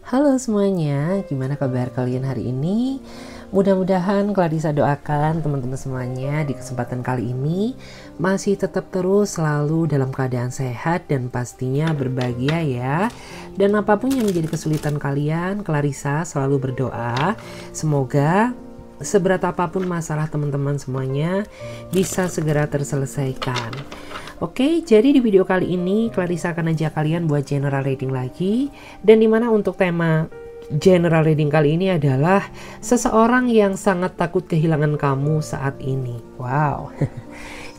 Halo semuanya, gimana kabar kalian hari ini? Mudah-mudahan Clarissa doakan teman-teman semuanya di kesempatan kali ini masih tetap terus selalu dalam keadaan sehat dan pastinya berbahagia ya. Dan apapun yang menjadi kesulitan kalian, Clarissa selalu berdoa semoga seberat apapun masalah teman-teman semuanya bisa segera terselesaikan. Oke, jadi di video kali ini Clarissa akan ajak kalian buat general reading lagi. Dan dimana untuk tema general reading kali ini adalah seseorang yang sangat takut kehilangan kamu saat ini. Wow.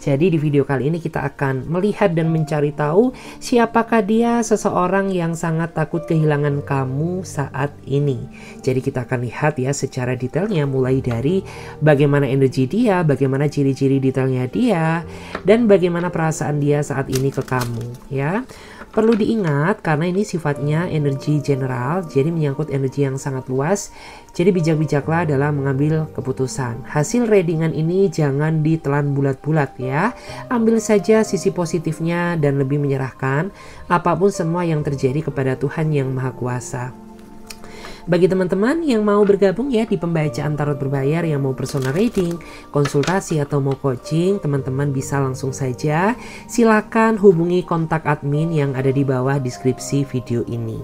Jadi di video kali ini kita akan melihat dan mencari tahu siapakah dia seseorang yang sangat takut kehilangan kamu saat ini. Jadi kita akan lihat ya secara detailnya, mulai dari bagaimana energi dia, bagaimana ciri-ciri detailnya dia, dan bagaimana perasaan dia saat ini ke kamu ya. Perlu diingat karena ini sifatnya energi general, jadi menyangkut energi yang sangat luas. Jadi bijak-bijaklah dalam mengambil keputusan. Hasil readingan ini jangan ditelan bulat-bulat ya. Ambil saja sisi positifnya dan lebih menyerahkan apapun semua yang terjadi kepada Tuhan yang Maha Kuasa. Bagi teman-teman yang mau bergabung ya di pembacaan tarot berbayar, yang mau personal reading, konsultasi atau mau coaching, teman-teman bisa langsung saja silakan hubungi kontak admin yang ada di bawah deskripsi video ini.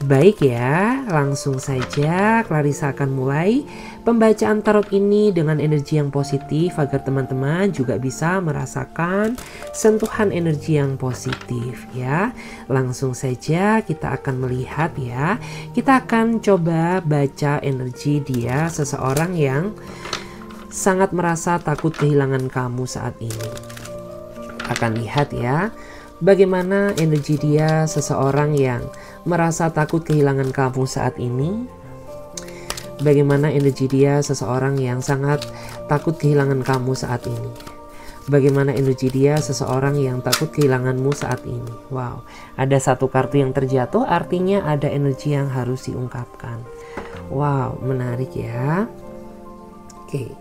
Baik ya, langsung saja Clarissa akan mulai pembacaan tarot ini dengan energi yang positif agar teman-teman juga bisa merasakan sentuhan energi yang positif ya. Langsung saja kita akan melihat ya. Kita akan coba baca energi dia, seseorang yang sangat merasa takut kehilangan kamu saat ini. Akan lihat ya bagaimana energi dia, seseorang yang merasa takut kehilangan kamu saat ini. Bagaimana energi dia, seseorang yang sangat takut kehilangan kamu saat ini. Bagaimana energi dia, seseorang yang takut kehilanganmu saat ini. Wow, ada satu kartu yang terjatuh, artinya ada energi yang harus diungkapkan. Wow, menarik ya. Oke.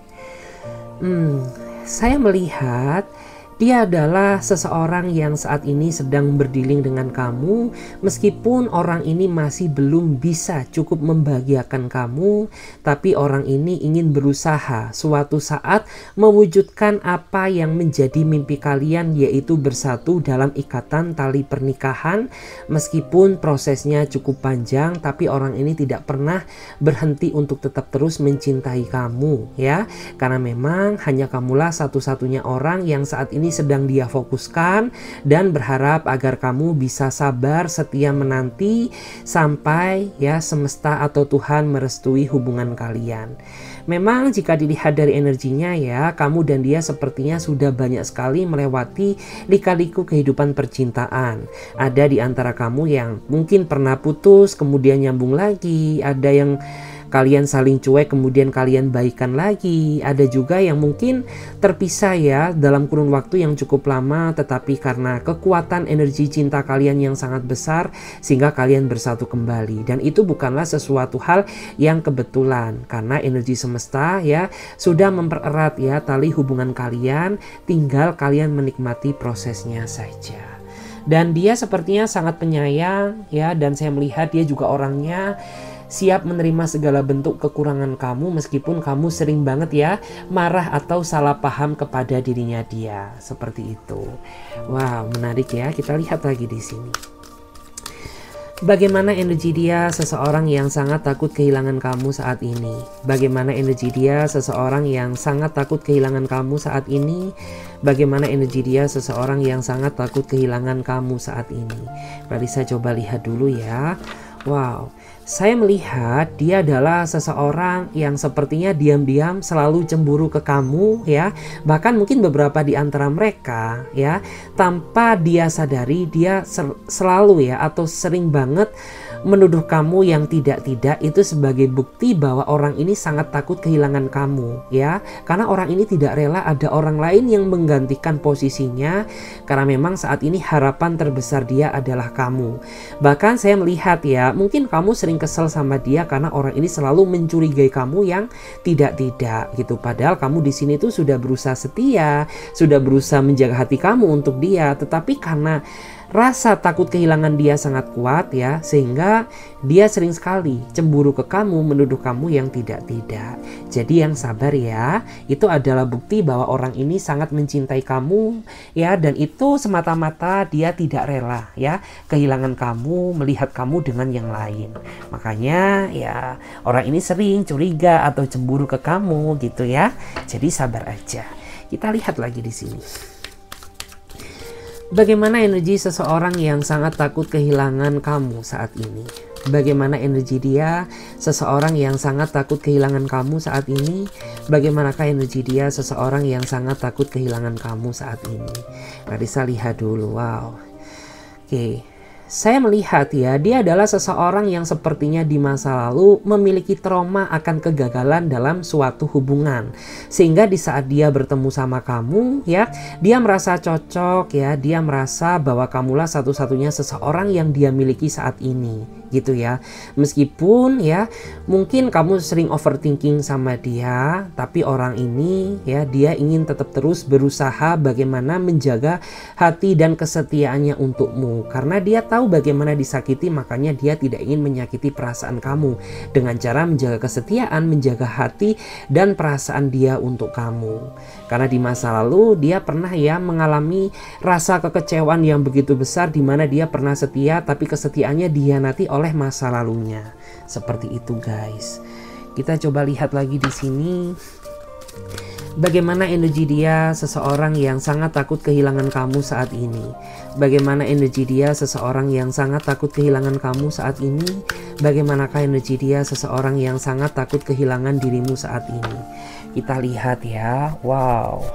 Saya melihat dia adalah seseorang yang saat ini sedang berdiling dengan kamu, meskipun orang ini masih belum bisa cukup membahagiakan kamu, tapi orang ini ingin berusaha suatu saat mewujudkan apa yang menjadi mimpi kalian, yaitu bersatu dalam ikatan tali pernikahan. Meskipun prosesnya cukup panjang, tapi orang ini tidak pernah berhenti untuk tetap terus mencintai kamu ya, karena memang hanya kamulah satu-satunya orang yang saat ini sedang dia fokuskan dan berharap agar kamu bisa sabar setia menanti sampai ya semesta atau Tuhan merestui hubungan kalian. Memang jika dilihat dari energinya ya, kamu dan dia sepertinya sudah banyak sekali melewati lika-liku kehidupan percintaan. Ada di antara kamu yang mungkin pernah putus kemudian nyambung lagi, ada yang kalian saling cuek kemudian kalian baikan lagi, ada juga yang mungkin terpisah ya dalam kurun waktu yang cukup lama, tetapi karena kekuatan energi cinta kalian yang sangat besar sehingga kalian bersatu kembali. Dan itu bukanlah sesuatu hal yang kebetulan, karena energi semesta ya sudah mempererat ya tali hubungan kalian, tinggal kalian menikmati prosesnya saja. Dan dia sepertinya sangat penyayang ya, dan saya melihat dia juga orangnya siap menerima segala bentuk kekurangan kamu, meskipun kamu sering banget ya marah atau salah paham kepada dirinya dia. Seperti itu. Wow, menarik ya. Kita lihat lagi di sini. Bagaimana energi dia, seseorang yang sangat takut kehilangan kamu saat ini. Bagaimana energi dia, seseorang yang sangat takut kehilangan kamu saat ini. Bagaimana energi dia, seseorang yang sangat takut kehilangan kamu saat ini. Clarissa coba lihat dulu ya. Wow, saya melihat dia adalah seseorang yang sepertinya diam-diam selalu cemburu ke kamu ya. Bahkan mungkin beberapa di antara mereka ya, tanpa dia sadari dia selalu ya atau sering banget menuduh kamu yang tidak-tidak, itu sebagai bukti bahwa orang ini sangat takut kehilangan kamu ya. Karena orang ini tidak rela ada orang lain yang menggantikan posisinya, karena memang saat ini harapan terbesar dia adalah kamu. Bahkan saya melihat ya, mungkin kamu sering kesel sama dia karena orang ini selalu mencurigai kamu yang tidak-tidak gitu. Padahal kamu di sini tuh sudah berusaha setia, sudah berusaha menjaga hati kamu untuk dia, tetapi karena rasa takut kehilangan dia sangat kuat ya, sehingga dia sering sekali cemburu ke kamu, menuduh kamu yang tidak-tidak. Jadi yang sabar ya, itu adalah bukti bahwa orang ini sangat mencintai kamu ya, dan itu semata-mata dia tidak rela ya kehilangan kamu, melihat kamu dengan yang lain. Makanya ya orang ini sering curiga atau cemburu ke kamu gitu ya. Jadi sabar aja. Kita lihat lagi di sini. Bagaimana energi seseorang yang sangat takut kehilangan kamu saat ini? Bagaimana energi dia, seseorang yang sangat takut kehilangan kamu saat ini? Bagaimanakah energi dia, seseorang yang sangat takut kehilangan kamu saat ini? Clarissa lihat dulu. Wow. Oke. Saya melihat ya, dia adalah seseorang yang sepertinya di masa lalu memiliki trauma akan kegagalan dalam suatu hubungan. Sehingga di saat dia bertemu sama kamu ya, dia merasa cocok ya, dia merasa bahwa kamulah satu-satunya seseorang yang dia miliki saat ini gitu ya. Meskipun ya mungkin kamu sering overthinking sama dia, tapi orang ini ya, dia ingin tetap terus berusaha bagaimana menjaga hati dan kesetiaannya untukmu, karena dia tahu bagaimana disakiti, makanya dia tidak ingin menyakiti perasaan kamu dengan cara menjaga kesetiaan, menjaga hati dan perasaan dia untuk kamu. Karena di masa lalu dia pernah ya mengalami rasa kekecewaan yang begitu besar, di mana dia pernah setia tapi kesetiaannya dihianati oleh masa lalunya. Seperti itu guys. Kita coba lihat lagi di sini. Bagaimana energi dia, seseorang yang sangat takut kehilangan kamu saat ini? Bagaimana energi dia, seseorang yang sangat takut kehilangan kamu saat ini? Bagaimanakah energi dia, seseorang yang sangat takut kehilangan dirimu saat ini? Kita lihat ya. Wow.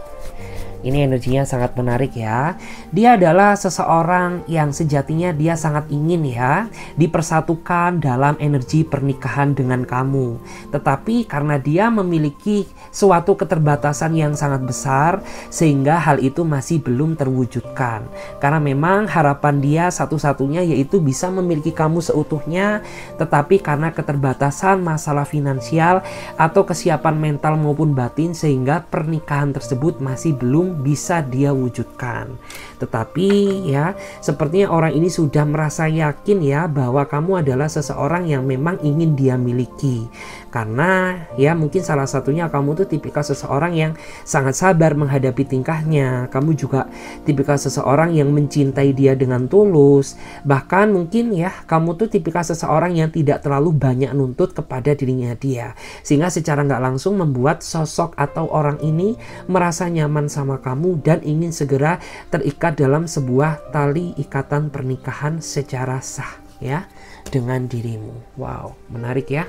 Ini energinya sangat menarik ya. Dia adalah seseorang yang sejatinya dia sangat ingin ya dipersatukan dalam energi pernikahan dengan kamu. Tetapi karena dia memiliki suatu keterbatasan yang sangat besar, sehingga hal itu masih belum terwujudkan. Karena memang harapan dia satu-satunya yaitu bisa memiliki kamu seutuhnya, tetapi karena keterbatasan masalah finansial atau kesiapan mental maupun batin, sehingga pernikahan tersebut masih belum bisa dia wujudkan. Tetapi ya sepertinya orang ini sudah merasa yakin ya bahwa kamu adalah seseorang yang memang ingin dia miliki. Karena ya mungkin salah satunya kamu tuh tipikal seseorang yang sangat sabar menghadapi tingkahnya. Kamu juga tipikal seseorang yang mencintai dia dengan tulus. Bahkan mungkin ya kamu tuh tipikal seseorang yang tidak terlalu banyak nuntut kepada dirinya dia, sehingga secara nggak langsung membuat sosok atau orang ini merasa nyaman sama kamu dan ingin segera terikat dalam sebuah tali ikatan pernikahan secara sah ya dengan dirimu. Wow, menarik ya.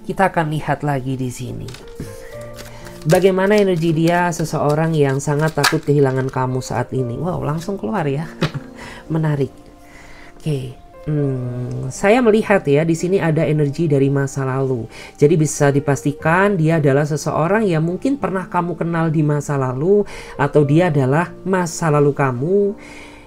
Kita akan lihat lagi di sini. Bagaimana energi dia, seseorang yang sangat takut kehilangan kamu saat ini? Wow, langsung keluar ya. Menarik. Oke. Saya melihat ya di sini ada energi dari masa lalu. Jadi bisa dipastikan dia adalah seseorang yang mungkin pernah kamu kenal di masa lalu, atau dia adalah masa lalu kamu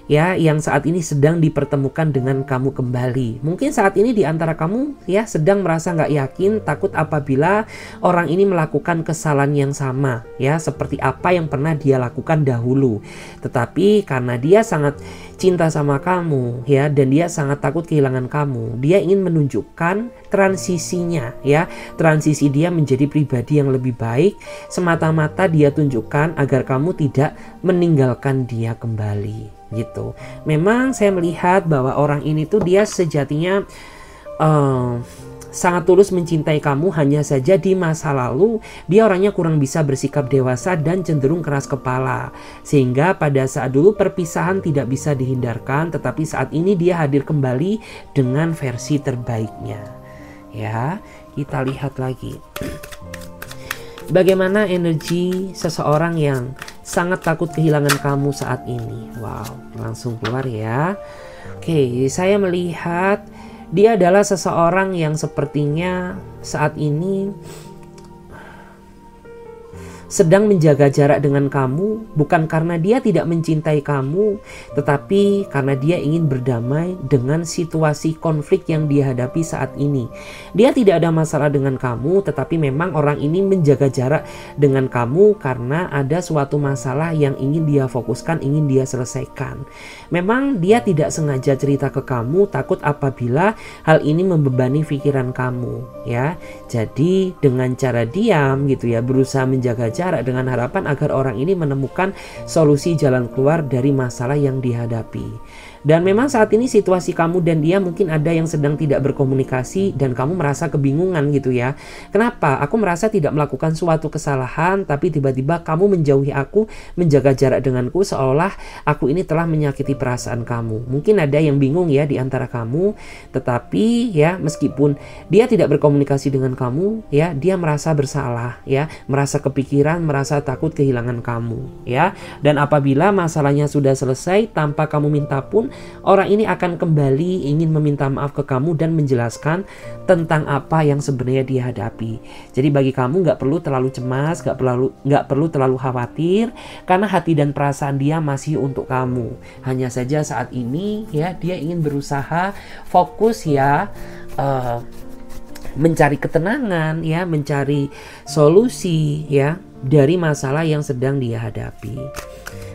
ya yang saat ini sedang dipertemukan dengan kamu kembali. Mungkin saat ini di antara kamu ya sedang merasa nggak yakin, takut apabila orang ini melakukan kesalahan yang sama ya seperti apa yang pernah dia lakukan dahulu. Tetapi karena dia sangat cinta sama kamu ya, dan dia sangat takut kehilangan kamu, dia ingin menunjukkan transisinya ya, transisi dia menjadi pribadi yang lebih baik, semata-mata dia tunjukkan agar kamu tidak meninggalkan dia kembali gitu. Memang saya melihat bahwa orang ini tuh dia sejatinya sangat tulus mencintai kamu, hanya saja di masa lalu dia orangnya kurang bisa bersikap dewasa dan cenderung keras kepala, sehingga pada saat dulu perpisahan tidak bisa dihindarkan, tetapi saat ini dia hadir kembali dengan versi terbaiknya ya. Kita lihat lagi bagaimana energi seseorang yang sangat takut kehilangan kamu saat ini. Wow, langsung keluar ya. Oke, saya melihat dia adalah seseorang yang sepertinya saat ini sedang menjaga jarak dengan kamu bukan karena dia tidak mencintai kamu, tetapi karena dia ingin berdamai dengan situasi konflik yang dia hadapi saat ini. Dia tidak ada masalah dengan kamu, tetapi memang orang ini menjaga jarak dengan kamu karena ada suatu masalah yang ingin dia fokuskan, ingin dia selesaikan. Memang dia tidak sengaja cerita ke kamu, takut apabila hal ini membebani pikiran kamu, ya. Jadi dengan cara diam gitu ya, berusaha menjaga jarak dengan harapan agar orang ini menemukan solusi jalan keluar dari masalah yang dihadapi. Dan memang saat ini situasi kamu dan dia mungkin ada yang sedang tidak berkomunikasi dan kamu merasa kebingungan gitu ya. Kenapa? Aku merasa tidak melakukan suatu kesalahan, tapi tiba-tiba kamu menjauhi aku, menjaga jarak denganku, seolah aku ini telah menyakiti perasaan kamu. Mungkin ada yang bingung ya di antara kamu, tetapi ya meskipun dia tidak berkomunikasi dengan kamu, ya dia merasa bersalah ya, merasa kepikiran, merasa takut kehilangan kamu ya. Dan apabila masalahnya sudah selesai tanpa kamu minta pun, orang ini akan kembali ingin meminta maaf ke kamu dan menjelaskan tentang apa yang sebenarnya dia hadapi. Jadi bagi kamu nggak perlu terlalu cemas, nggak perlu terlalu khawatir, karena hati dan perasaan dia masih untuk kamu. Hanya saja saat ini ya dia ingin berusaha fokus ya, mencari ketenangan ya, mencari solusi ya dari masalah yang sedang dia hadapi.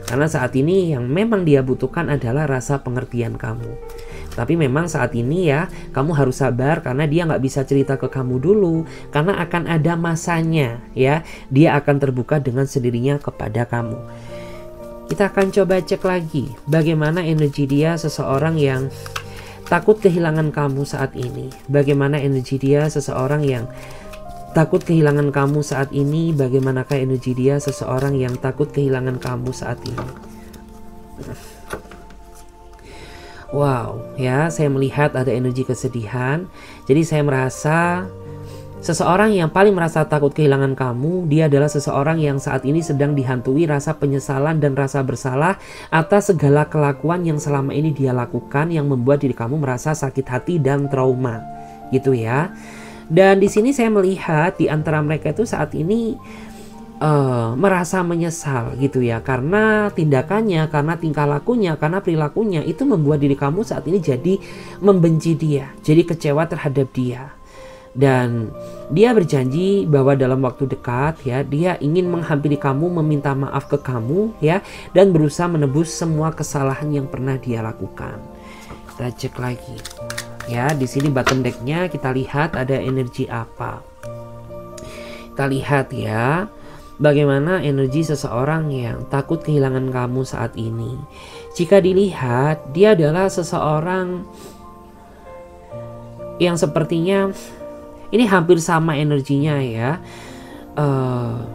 Karena saat ini yang memang dia butuhkan adalah rasa pengertian kamu. Tapi memang saat ini ya kamu harus sabar karena dia nggak bisa cerita ke kamu dulu. Karena akan ada masanya ya, dia akan terbuka dengan sendirinya kepada kamu. Kita akan coba cek lagi bagaimana energi dia, seseorang yang takut kehilangan kamu saat ini. Bagaimana energi dia, seseorang yang takut kehilangan kamu saat ini. Bagaimanakah energi dia, seseorang yang takut kehilangan kamu saat ini? Wow, ya saya melihat ada energi kesedihan. Jadi saya merasa seseorang yang paling merasa takut kehilangan kamu, dia adalah seseorang yang saat ini sedang dihantui rasa penyesalan dan rasa bersalah atas segala kelakuan yang selama ini dia lakukan, yang membuat diri kamu merasa sakit hati dan trauma, gitu ya. Dan di sini saya melihat di antara mereka itu saat ini merasa menyesal gitu ya, karena tindakannya, karena tingkah lakunya, karena perilakunya itu membuat diri kamu saat ini jadi membenci dia, jadi kecewa terhadap dia. Dan dia berjanji bahwa dalam waktu dekat ya dia ingin menghampiri kamu, meminta maaf ke kamu ya, dan berusaha menebus semua kesalahan yang pernah dia lakukan. Kita cek lagi. Ya, di sini bottom deck-nya kita lihat ada energi apa. Kita lihat ya, bagaimana energi seseorang yang takut kehilangan kamu saat ini. Jika dilihat, dia adalah seseorang yang sepertinya ini hampir sama energinya ya.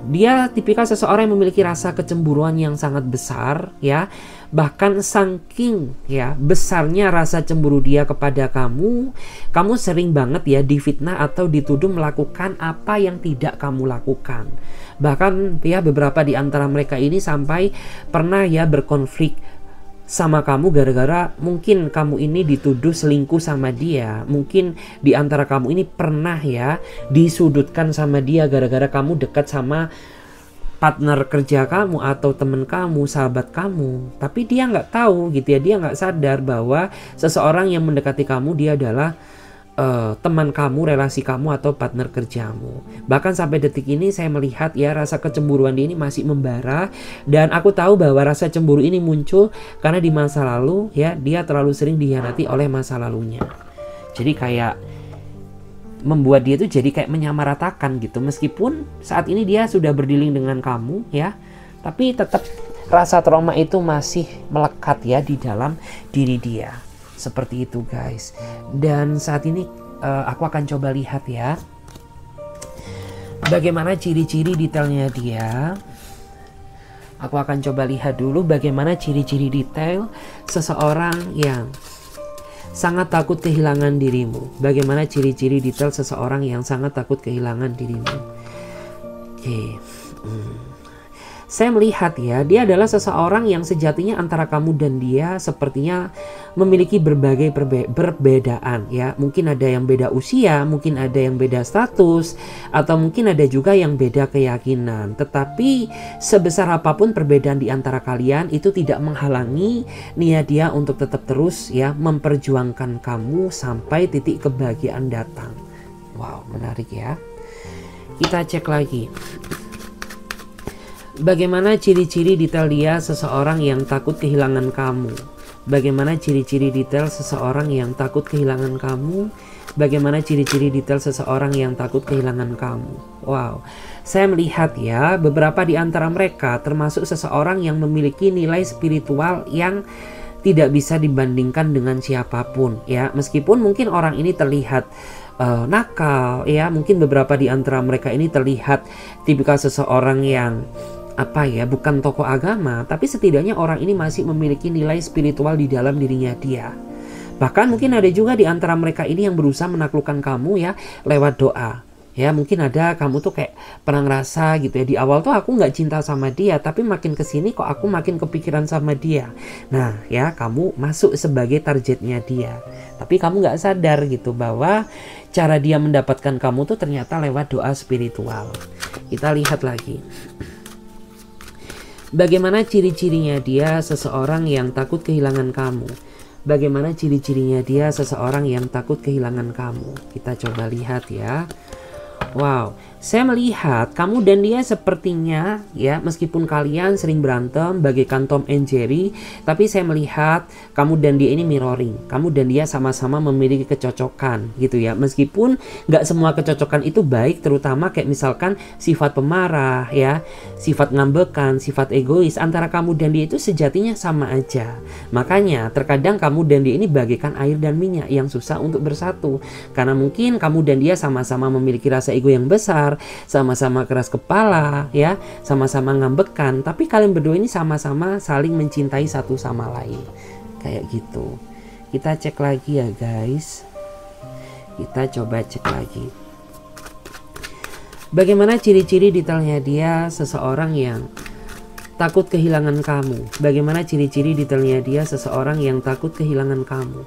Dia tipikal seseorang yang memiliki rasa kecemburuan yang sangat besar ya. Bahkan saking ya besarnya rasa cemburu dia kepada kamu sering banget ya difitnah atau dituduh melakukan apa yang tidak kamu lakukan. Bahkan ya beberapa di antara mereka ini sampai pernah ya berkonflik sama kamu gara-gara mungkin kamu ini dituduh selingkuh sama dia. Mungkin di antara kamu ini pernah ya disudutkan sama dia gara-gara kamu dekat sama partner kerja kamu atau teman kamu, sahabat kamu. Tapi dia nggak tahu gitu ya, dia nggak sadar bahwa seseorang yang mendekati kamu dia adalah teman kamu, relasi kamu atau partner kerjamu. Bahkan sampai detik ini saya melihat ya rasa kecemburuan dia ini masih membara. Dan aku tahu bahwa rasa cemburu ini muncul karena di masa lalu ya dia terlalu sering dikhianati oleh masa lalunya. Jadi kayak membuat dia tuh jadi kayak menyamaratakan gitu. Meskipun saat ini dia sudah berdealing dengan kamu ya, tapi tetap rasa trauma itu masih melekat ya di dalam diri dia. Seperti itu guys. Dan saat ini aku akan coba lihat ya bagaimana ciri-ciri detailnya dia. Aku akan coba lihat dulu bagaimana ciri-ciri detail seseorang yang sangat takut kehilangan dirimu. Bagaimana ciri-ciri detail seseorang yang sangat takut kehilangan dirimu. Oke. saya melihat ya, dia adalah seseorang yang sejatinya antara kamu dan dia sepertinya memiliki berbagai perbedaan ya. Mungkin ada yang beda usia, mungkin ada yang beda status, atau mungkin ada juga yang beda keyakinan. Tetapi sebesar apapun perbedaan di antara kalian, itu tidak menghalangi niat dia untuk tetap terus ya memperjuangkan kamu sampai titik kebahagiaan datang. Wow, menarik ya. Kita cek lagi. Bagaimana ciri-ciri detail dia seseorang yang takut kehilangan kamu? Bagaimana ciri-ciri detail seseorang yang takut kehilangan kamu? Bagaimana ciri-ciri detail seseorang yang takut kehilangan kamu? Wow, saya melihat ya, beberapa di antara mereka termasuk seseorang yang memiliki nilai spiritual yang tidak bisa dibandingkan dengan siapapun ya. Meskipun mungkin orang ini terlihat nakal ya, mungkin beberapa di antara mereka ini terlihat tipikal seseorang yang bukan tokoh agama, tapi setidaknya orang ini masih memiliki nilai spiritual di dalam dirinya dia. Bahkan mungkin ada juga di antara mereka ini yang berusaha menaklukkan kamu ya lewat doa. Ya, mungkin ada kamu tuh kayak pernah ngerasa gitu ya, di awal tuh aku nggak cinta sama dia, tapi makin kesini kok aku makin kepikiran sama dia. Nah ya, kamu masuk sebagai targetnya dia, tapi kamu nggak sadar gitu bahwa cara dia mendapatkan kamu tuh ternyata lewat doa spiritual. Kita lihat lagi. Bagaimana ciri-cirinya dia seseorang yang takut kehilangan kamu? Bagaimana ciri-cirinya dia seseorang yang takut kehilangan kamu? Kita coba lihat ya. Wow, saya melihat kamu dan dia sepertinya ya, meskipun kalian sering berantem bagaikan Tom and Jerry, tapi saya melihat kamu dan dia ini mirroring. Kamu dan dia sama-sama memiliki kecocokan gitu ya. Meskipun nggak semua kecocokan itu baik, terutama kayak misalkan sifat pemarah ya, sifat ngambekan, sifat egois. Antara kamu dan dia itu sejatinya sama aja. Makanya terkadang kamu dan dia ini bagaikan air dan minyak yang susah untuk bersatu. Karena mungkin kamu dan dia sama-sama memiliki rasa ego yang besar, sama-sama keras kepala ya, sama-sama ngambekan, tapi kalian berdua ini sama-sama saling mencintai satu sama lain kayak gitu. Kita cek lagi ya guys, kita coba cek lagi. Bagaimana ciri-ciri detailnya dia seseorang yang takut kehilangan kamu? Bagaimana ciri-ciri detailnya dia seseorang yang takut kehilangan kamu?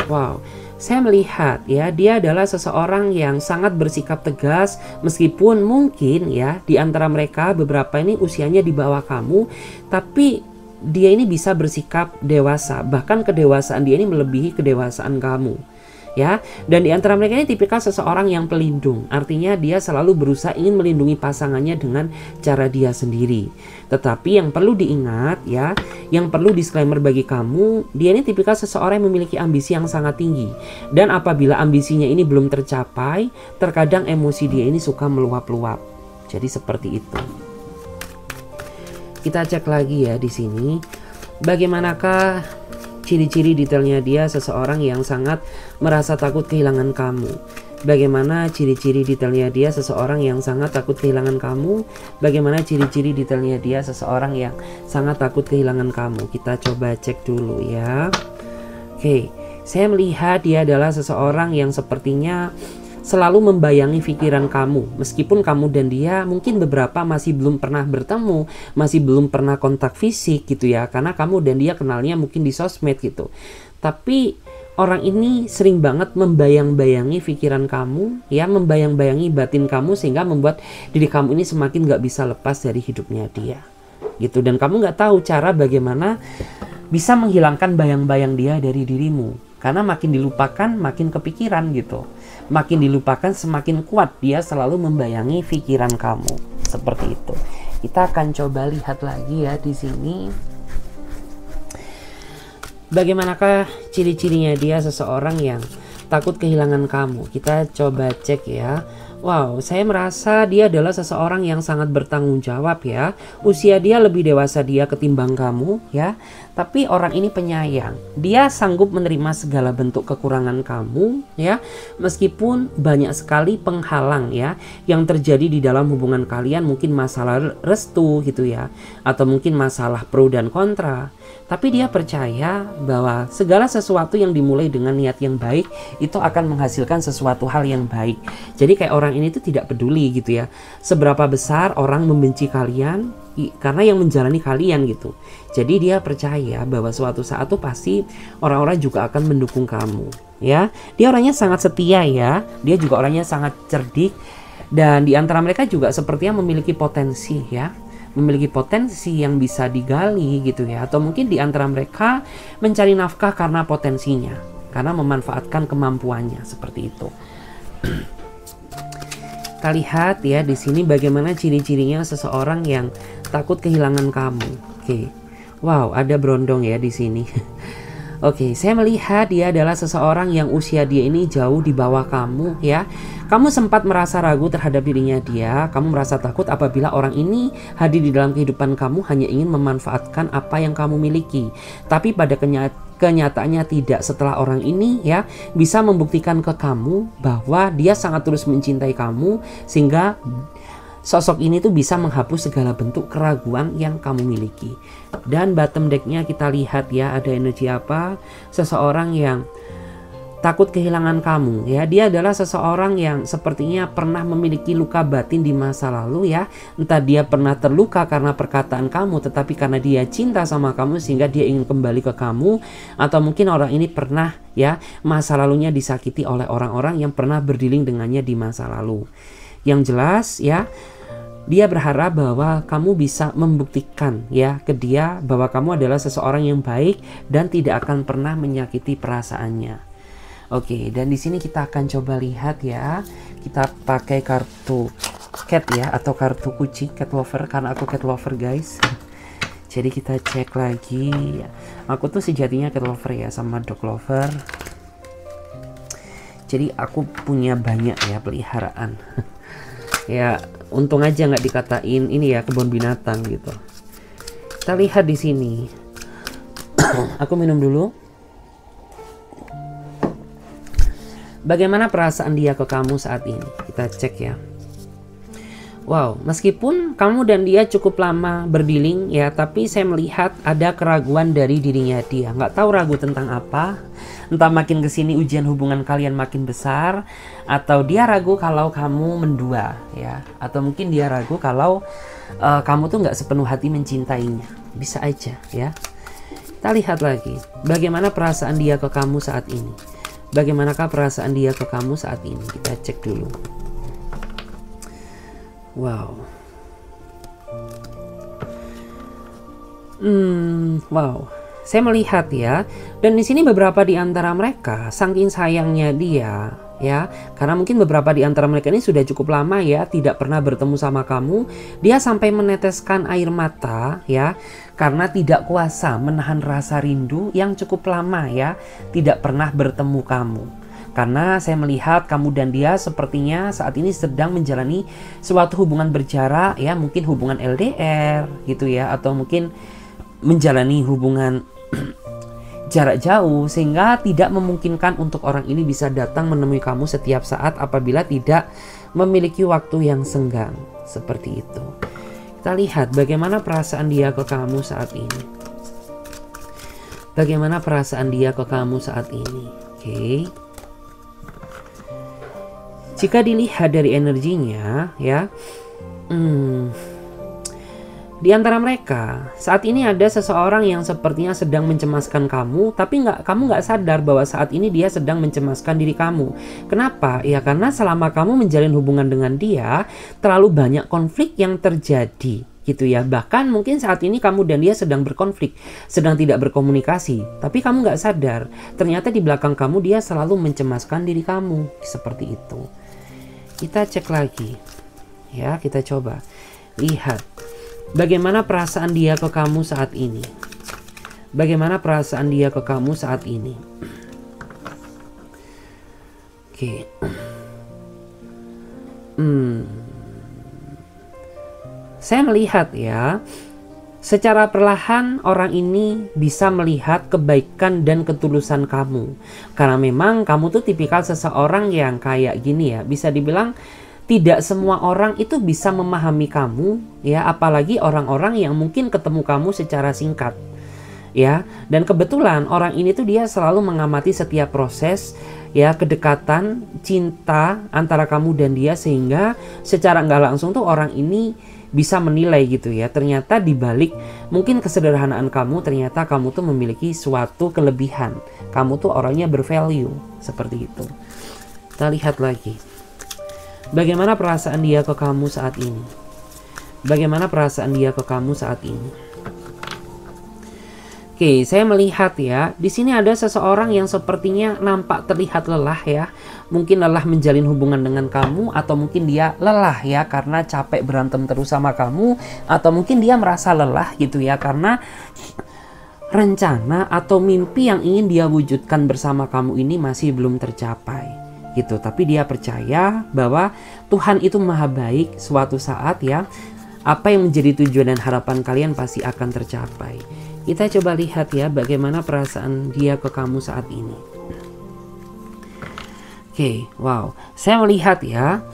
Wow, saya melihat ya, dia adalah seseorang yang sangat bersikap tegas, meskipun mungkin ya di antara mereka beberapa ini usianya di bawah kamu, tapi dia ini bisa bersikap dewasa, bahkan kedewasaan dia ini melebihi kedewasaan kamu. Ya, dan di antara mereka ini tipikal seseorang yang pelindung. Artinya dia selalu berusaha ingin melindungi pasangannya dengan cara dia sendiri. Tetapi yang perlu diingat ya, yang perlu disclaimer bagi kamu, dia ini tipikal seseorang yang memiliki ambisi yang sangat tinggi. Dan apabila ambisinya ini belum tercapai, terkadang emosi dia ini suka meluap-luap. Jadi seperti itu. Kita cek lagi ya di sini. Bagaimanakah ciri-ciri detailnya dia seseorang yang sangat merasa takut kehilangan kamu? Bagaimana ciri-ciri detailnya dia seseorang yang sangat takut kehilangan kamu? Bagaimana ciri-ciri detailnya dia seseorang yang sangat takut kehilangan kamu? Kita coba cek dulu ya. Oke, saya melihat dia adalah seseorang yang sepertinya selalu membayangi pikiran kamu. Meskipun kamu dan dia mungkin beberapa masih belum pernah bertemu, masih belum pernah kontak fisik gitu ya, karena kamu dan dia kenalnya mungkin di sosmed gitu. Tapi orang ini sering banget membayang-bayangi pikiran kamu ya, membayang-bayangi batin kamu, sehingga membuat diri kamu ini semakin gak bisa lepas dari hidupnya dia gitu. Dan kamu gak tahu cara bagaimana bisa menghilangkan bayang-bayang dia dari dirimu, karena makin dilupakan makin kepikiran gitu. Makin dilupakan semakin kuat dia selalu membayangi pikiran kamu. Seperti itu. Kita akan coba lihat lagi ya di sini. Bagaimanakah ciri-cirinya dia seseorang yang takut kehilangan kamu? Kita coba cek ya. Wow, saya merasa dia adalah seseorang yang sangat bertanggung jawab ya. Usia dia lebih dewasa dia ketimbang kamu ya. Tapi orang ini penyayang. Dia sanggup menerima segala bentuk kekurangan kamu ya. Meskipun banyak sekali penghalang ya yang terjadi di dalam hubungan kalian, mungkin masalah restu gitu ya, atau mungkin masalah pro dan kontra. Tapi dia percaya bahwa segala sesuatu yang dimulai dengan niat yang baik itu akan menghasilkan sesuatu hal yang baik. Jadi kayak orang orang ini tuh tidak peduli gitu ya, seberapa besar orang membenci kalian, karena yang menjalani kalian gitu. Jadi dia percaya bahwa suatu saat tuh pasti orang-orang juga akan mendukung kamu ya. Dia orangnya sangat setia ya, dia juga orangnya sangat cerdik, dan di antara mereka juga sepertinya memiliki potensi ya, memiliki potensi yang bisa digali gitu ya, atau mungkin di antara mereka mencari nafkah karena potensinya, karena memanfaatkan kemampuannya seperti itu. Kita lihat ya di sini bagaimana ciri-cirinya seseorang yang takut kehilangan kamu. Oke. Wow, ada berondong ya di sini. Oke, saya melihat dia adalah seseorang yang usia dia ini jauh di bawah kamu ya. Kamu sempat merasa ragu terhadap dirinya dia. Kamu merasa takut apabila orang ini hadir di dalam kehidupan kamu hanya ingin memanfaatkan apa yang kamu miliki. Tapi pada kenyataannya tidak. Setelah orang ini ya bisa membuktikan ke kamu bahwa dia sangat tulus mencintai kamu, sehingga sosok ini tuh bisa menghapus segala bentuk keraguan yang kamu miliki. Dan bottom decknya kita lihat ya, ada energi apa? Seseorang yang takut kehilangan kamu ya. Dia adalah seseorang yang sepertinya pernah memiliki luka batin di masa lalu ya. Entah dia pernah terluka karena perkataan kamu, tetapi karena dia cinta sama kamu sehingga dia ingin kembali ke kamu. Atau mungkin orang ini pernah ya masa lalunya disakiti oleh orang-orang yang pernah berdealing dengannya di masa lalu. Yang jelas ya, dia berharap bahwa kamu bisa membuktikan ya ke dia bahwa kamu adalah seseorang yang baik dan tidak akan pernah menyakiti perasaannya. Oke, dan di sini kita akan coba lihat ya. Kita pakai kartu cat ya, atau kartu kucing, cat lover, karena aku cat lover guys. Jadi kita cek lagi. Aku tuh sejatinya cat lover ya, sama dog lover. Jadi aku punya banyak ya peliharaan. Ya, untung aja nggak dikatain ini ya kebun binatang gitu. Kita lihat di sini. Aku minum dulu. Bagaimana perasaan dia ke kamu saat ini? Kita cek ya. Wow, meskipun kamu dan dia cukup lama berdealing ya, tapi saya melihat ada keraguan dari dirinya dia. Nggak tahu ragu tentang apa. Entah makin kesini ujian hubungan kalian makin besar, atau dia ragu kalau kamu mendua ya, atau mungkin dia ragu kalau kamu tuh nggak sepenuh hati mencintainya. Bisa aja ya. Kita lihat lagi. Bagaimana perasaan dia ke kamu saat ini? Bagaimanakah perasaan dia ke kamu saat ini? Kita cek dulu. Wow. Wow. Saya melihat ya. Dan di sini beberapa di antara mereka saking sayangnya dia ya, karena mungkin beberapa di antara mereka ini sudah cukup lama ya tidak pernah bertemu sama kamu. Dia sampai meneteskan air mata ya, karena tidak kuasa menahan rasa rindu yang cukup lama ya tidak pernah bertemu kamu. Karena saya melihat kamu dan dia sepertinya saat ini sedang menjalani suatu hubungan berjarak ya, mungkin hubungan LDR gitu ya, atau mungkin menjalani hubungan jarak jauh, sehingga tidak memungkinkan untuk orang ini bisa datang menemui kamu setiap saat apabila tidak memiliki waktu yang senggang. Seperti itu. Kita lihat bagaimana perasaan dia ke kamu saat ini. Bagaimana perasaan dia ke kamu saat ini. Oke. Jika dilihat dari energinya ya, di antara mereka saat ini ada seseorang yang sepertinya sedang mencemaskan kamu, tapi kamu nggak sadar bahwa saat ini dia sedang mencemaskan diri kamu. Kenapa? Ya karena selama kamu menjalin hubungan dengan dia, terlalu banyak konflik yang terjadi gitu ya. Bahkan mungkin saat ini kamu dan dia sedang berkonflik, sedang tidak berkomunikasi, tapi kamu nggak sadar ternyata di belakang kamu dia selalu mencemaskan diri kamu. Seperti itu. Kita cek lagi ya, kita coba lihat bagaimana perasaan dia ke kamu saat ini. Bagaimana perasaan dia ke kamu saat ini. Oke. Saya melihat ya, secara perlahan orang ini bisa melihat kebaikan dan ketulusan kamu. Karena memang kamu tuh tipikal seseorang yang kayak gini ya, bisa dibilang tidak semua orang itu bisa memahami kamu ya, apalagi orang-orang yang mungkin ketemu kamu secara singkat ya. Dan kebetulan orang ini tuh dia selalu mengamati setiap proses ya kedekatan cinta antara kamu dan dia, sehingga secara nggak langsung tuh orang ini bisa menilai gitu ya, ternyata dibalik mungkin kesederhanaan kamu, ternyata kamu tuh memiliki suatu kelebihan, kamu tuh orangnya bervalue seperti itu. Kita lihat lagi bagaimana perasaan dia ke kamu saat ini. Bagaimana perasaan dia ke kamu saat ini? Oke, saya melihat ya, di sini ada seseorang yang sepertinya nampak terlihat lelah ya. Mungkin lelah menjalin hubungan dengan kamu, atau mungkin dia lelah ya karena capek berantem terus sama kamu, atau mungkin dia merasa lelah gitu ya karena rencana atau mimpi yang ingin dia wujudkan bersama kamu ini masih belum tercapai gitu. Tapi dia percaya bahwa Tuhan itu maha baik, suatu saat ya apa yang menjadi tujuan dan harapan kalian pasti akan tercapai. Kita coba lihat ya bagaimana perasaan dia ke kamu saat ini. Oke, wow. Saya melihat ya,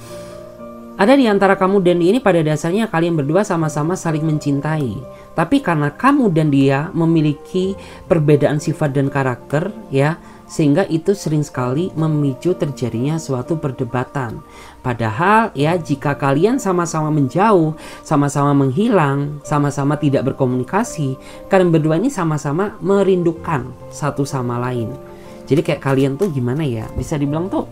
ada di antara kamu dan dia ini pada dasarnya kalian berdua sama-sama saling mencintai. Tapi karena kamu dan dia memiliki perbedaan sifat dan karakter ya, sehingga itu sering sekali memicu terjadinya suatu perdebatan. Padahal ya jika kalian sama-sama menjauh, sama-sama menghilang, sama-sama tidak berkomunikasi, kalian berdua ini sama-sama merindukan satu sama lain. Jadi kayak kalian tuh gimana ya, bisa dibilang tuh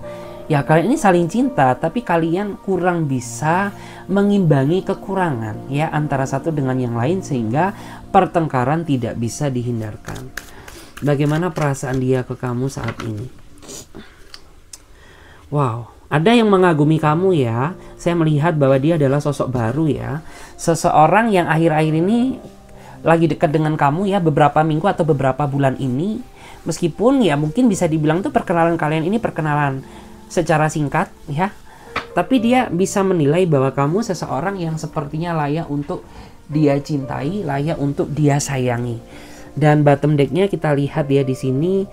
ya kalian ini saling cinta, tapi kalian kurang bisa mengimbangi kekurangan ya antara satu dengan yang lain, sehingga pertengkaran tidak bisa dihindarkan. Bagaimana perasaan dia ke kamu saat ini? Wow, ada yang mengagumi kamu ya. Saya melihat bahwa dia adalah sosok baru ya. Seseorang yang akhir-akhir ini lagi dekat dengan kamu ya, beberapa minggu atau beberapa bulan ini. Meskipun ya mungkin bisa dibilang tuh perkenalan kalian ini perkenalan secara singkat ya. Tapi dia bisa menilai bahwa kamu seseorang yang sepertinya layak untuk dia cintai, layak untuk dia sayangi. Dan bottom decknya kita lihat ya di sini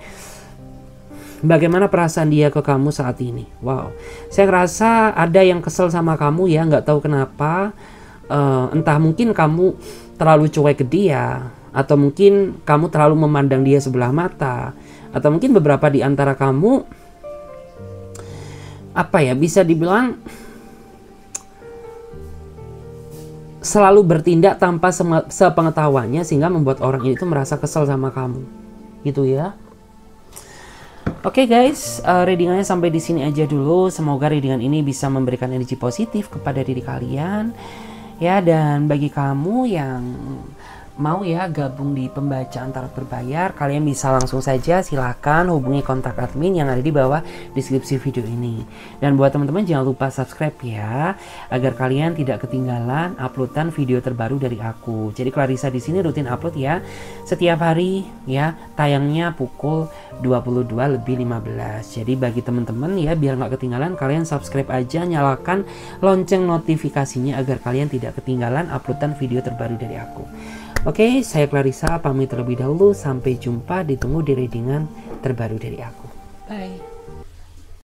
bagaimana perasaan dia ke kamu saat ini. Wow, saya ngerasa ada yang kesel sama kamu ya, nggak tahu kenapa. Entah mungkin kamu terlalu cuek ke dia, atau mungkin kamu terlalu memandang dia sebelah mata, atau mungkin beberapa di antara kamu apa ya, bisa dibilang selalu bertindak tanpa sepengetahuannya, sehingga membuat orang ini tuh merasa kesel sama kamu gitu ya. Oke guys, readingannya sampai di sini aja dulu. Semoga readingan ini bisa memberikan energi positif kepada diri kalian ya. Dan bagi kamu yang mau ya gabung di pembaca antara berbayar, kalian bisa langsung saja silahkan hubungi kontak admin yang ada di bawah deskripsi video ini. Dan buat teman-teman jangan lupa subscribe ya, agar kalian tidak ketinggalan uploadan video terbaru dari aku. Jadi Clarissa di sini rutin upload ya, setiap hari ya, tayangnya pukul 22:15. Jadi bagi teman-teman ya, biar nggak ketinggalan, kalian subscribe aja, nyalakan lonceng notifikasinya agar kalian tidak ketinggalan uploadan video terbaru dari aku. Oke, saya Clarissa pamit terlebih dahulu. Sampai jumpa, ditunggu di readingan terbaru dari aku. Bye.